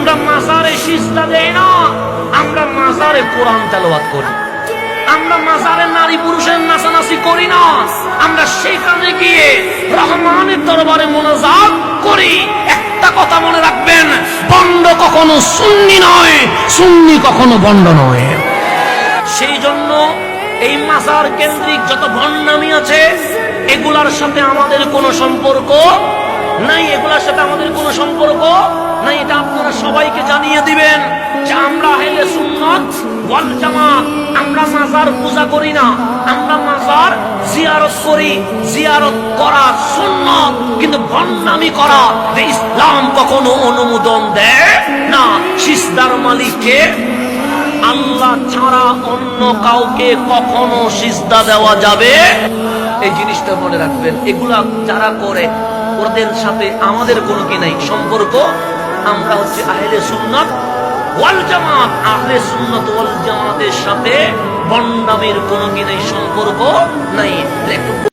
আমরা মাজারে সিজদা দেই না, আমরা মাজারে কোরআন তেলাওয়াত করি। আমরা মাজারে নারী পুরুষের নাচানাচি করি না, আমরা সেখানে গিয়ে রহমানের দরবারে মোনাজাত করি। একটা কথা মনে রাখবেন, বন্ড কখনো সুন্নি নয়, সুন্নি কখনো বন্ড নয়। সেই জন্য এই মাজার কেন্দ্রিক যত ভণ্ডামি আছে এগুলার সাথে আমাদের কোনো সম্পর্ক নাই, এগুলার সাথে আমাদের কোনো সম্পর্ক নাই। এটা আপনারা সবাইকে জানিয়ে দিবেন যে আমরা আহলে সুন্নাত ওয়াল জামাত। আমরা মাজার পূজা করি না, আমরা মাজার জিয়ারত করি। জিয়ারত করা সুন্নাত, কিন্তু ভণ্ডামি করা ইসলাম কখনো অনুমোদন দেয় না। সিজদার মালিককে আল্লাহ ছাড়া অন্য কাউকে কখনো সিজদা দেওয়া যাবে, এই জিনিসটা মনে রাখবেন। এগুলা যারা করে ওদের সাথে আমাদের কোনো কি নাই সম্পর্ক। আমরা হচ্ছে আহলে সুন্নাত ওয়াল জামাত। আহলে সুন্নাত ওয়াল জামাতের সাথে ভণ্ডামির কোনো কি নাই সম্পর্ক নাই।